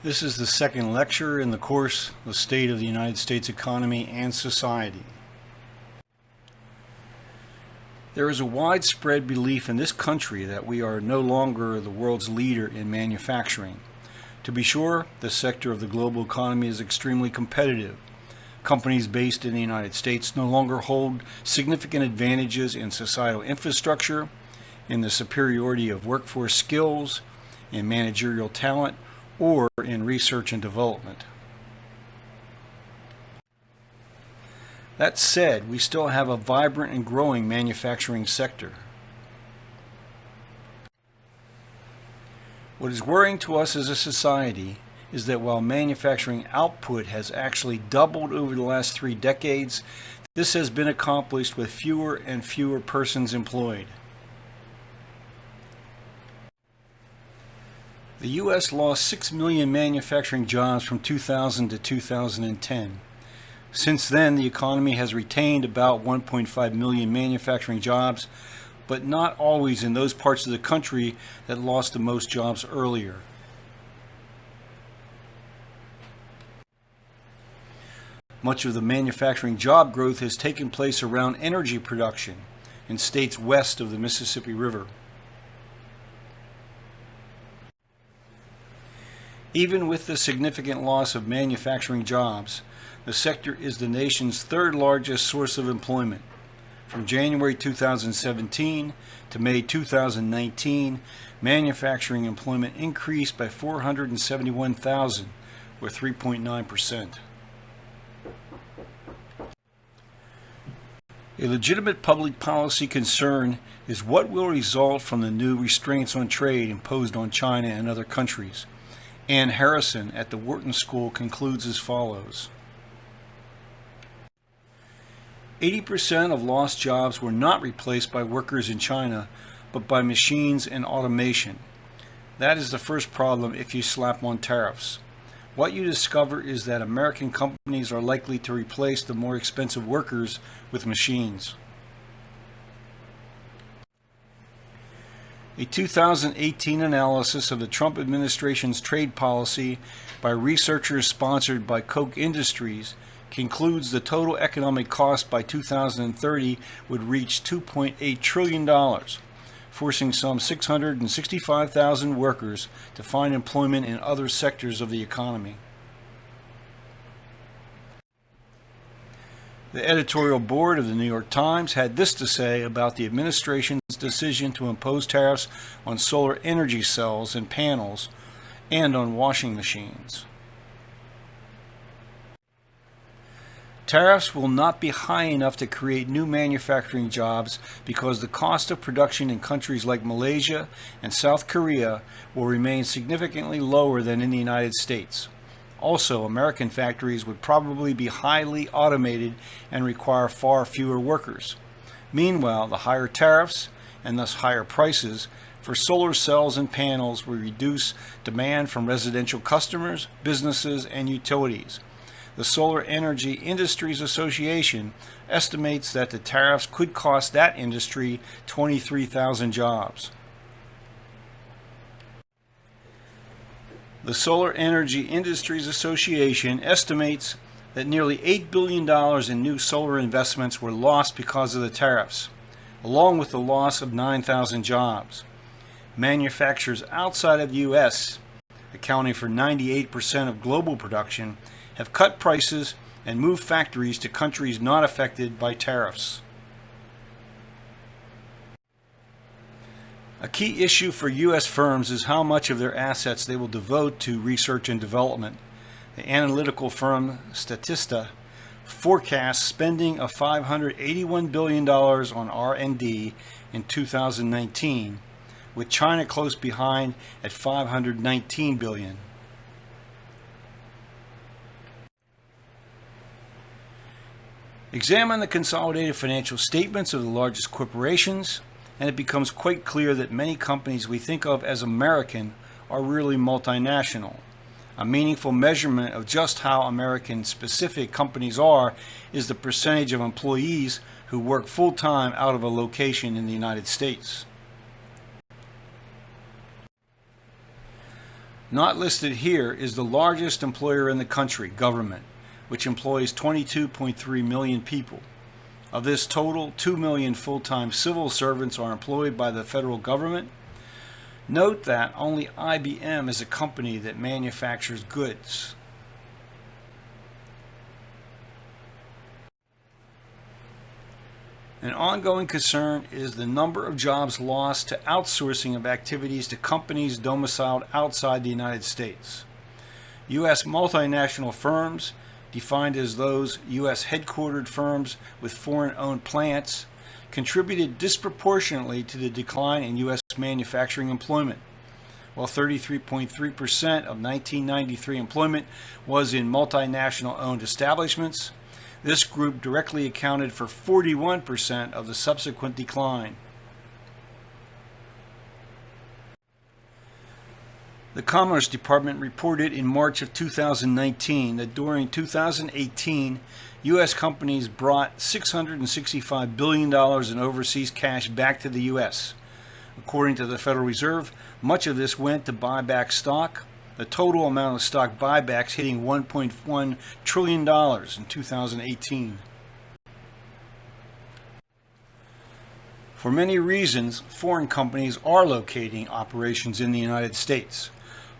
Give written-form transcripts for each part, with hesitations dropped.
This is the second lecture in the course, The State of the United States Economy and Society. There is a widespread belief in this country that we are no longer the world's leader in manufacturing. To be sure, this sector of the global economy is extremely competitive. Companies based in the United States no longer hold significant advantages in societal infrastructure, in the superiority of workforce skills, in managerial talent, or in research and development. That said, we still have a vibrant and growing manufacturing sector. What is worrying to us as a society is that while manufacturing output has actually doubled over the last 3 decades, this has been accomplished with fewer and fewer persons employed. The U.S. lost 6 million manufacturing jobs from 2000 to 2010. Since then, the economy has retained about 1.5 million manufacturing jobs, but not always in those parts of the country that lost the most jobs earlier. Much of the manufacturing job growth has taken place around energy production in states west of the Mississippi River. Even with the significant loss of manufacturing jobs, the sector is the nation's third largest source of employment. From January 2017 to May 2019, manufacturing employment increased by 471,000, or 3.9%. A legitimate public policy concern is what will result from the new restraints on trade imposed on China and other countries. Ann Harrison at the Wharton School concludes as follows. 80% of lost jobs were not replaced by workers in China, but by machines and automation. That is the first problem if you slap on tariffs. What you discover is that American companies are likely to replace the more expensive workers with machines. A 2018 analysis of the Trump administration's trade policy by researchers sponsored by Koch Industries concludes the total economic cost by 2030 would reach $2.8 trillion, forcing some 665,000 workers to find employment in other sectors of the economy. The editorial board of the New York Times had this to say about the administration's decision to impose tariffs on solar energy cells and panels and on washing machines. Tariffs will not be high enough to create new manufacturing jobs because the cost of production in countries like Malaysia and South Korea will remain significantly lower than in the United States. Also, American factories would probably be highly automated and require far fewer workers. Meanwhile, the higher tariffs, and thus higher prices, for solar cells and panels will reduce demand from residential customers, businesses, and utilities. The Solar Energy Industries Association estimates that the tariffs could cost that industry 23,000 jobs. The Solar Energy Industries Association estimates that nearly $8 billion in new solar investments were lost because of the tariffs, along with the loss of 9,000 jobs. Manufacturers outside of the U.S., accounting for 98% of global production, have cut prices and moved factories to countries not affected by tariffs. A key issue for U.S. firms is how much of their assets they will devote to research and development. The analytical firm Statista forecasts spending of $581 billion on R&D in 2019, with China close behind at $519 billion. Examine the consolidated financial statements of the largest corporations, and it becomes quite clear that many companies we think of as American are really multinational. A meaningful measurement of just how American-specific companies are is the percentage of employees who work full-time out of a location in the United States. Not listed here is the largest employer in the country, government, which employs 22.3 million people. Of this total, 2 million full-time civil servants are employed by the federal government. Note that only IBM is a company that manufactures goods. An ongoing concern is the number of jobs lost to outsourcing of activities to companies domiciled outside the United States. U.S. multinational firms, defined as those U.S. headquartered firms with foreign-owned plants, contributed disproportionately to the decline in U.S. manufacturing employment. While 33.3% of 1993 employment was in multinational-owned establishments, this group directly accounted for 41% of the subsequent decline. The Commerce Department reported in March of 2019 that during 2018, U.S. companies brought $665 billion in overseas cash back to the U.S. According to the Federal Reserve, much of this went to buy back stock, the total amount of stock buybacks hitting $1.1 trillion in 2018. For many reasons, foreign companies are locating operations in the United States.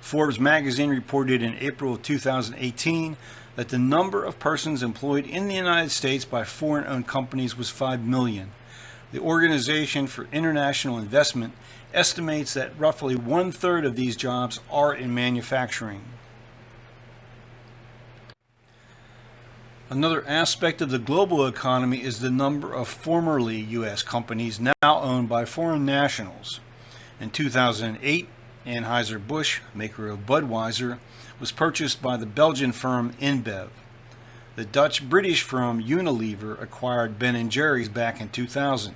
Forbes magazine reported in April of 2018 that the number of persons employed in the United States by foreign-owned companies was 5 million. The Organization for International Investment estimates that roughly 1/3 of these jobs are in manufacturing. Another aspect of the global economy is the number of formerly U.S. companies now owned by foreign nationals. In 2008, Anheuser-Busch, maker of Budweiser, was purchased by the Belgian firm InBev. The Dutch-British firm Unilever acquired Ben & Jerry's back in 2000.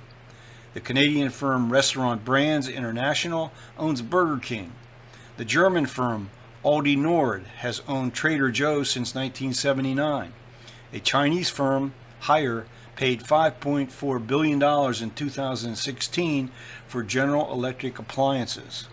The Canadian firm Restaurant Brands International owns Burger King. The German firm Aldi Nord has owned Trader Joe's since 1979. A Chinese firm, Haier, paid $5.4 billion in 2016 for General Electric appliances.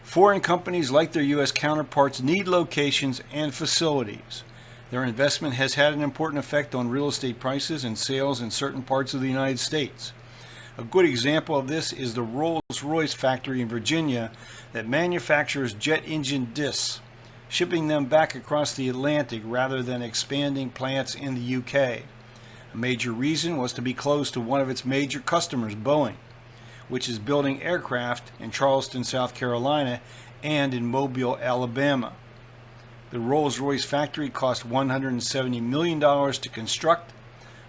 Foreign companies, like their U.S. counterparts, need locations and facilities. Their investment has had an important effect on real estate prices and sales in certain parts of the United States. A good example of this is the Rolls-Royce factory in Virginia that manufactures jet engine discs, shipping them back across the Atlantic rather than expanding plants in the UK. A major reason was to be close to one of its major customers, Boeing, which is building aircraft in Charleston, South Carolina, and in Mobile, Alabama. The Rolls-Royce factory cost $170 million to construct,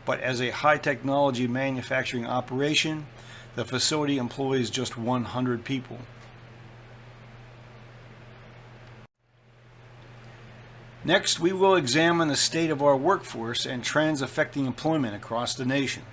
but as a high-technology manufacturing operation, the facility employs just 100 people. Next, we will examine the state of our workforce and trends affecting employment across the nation.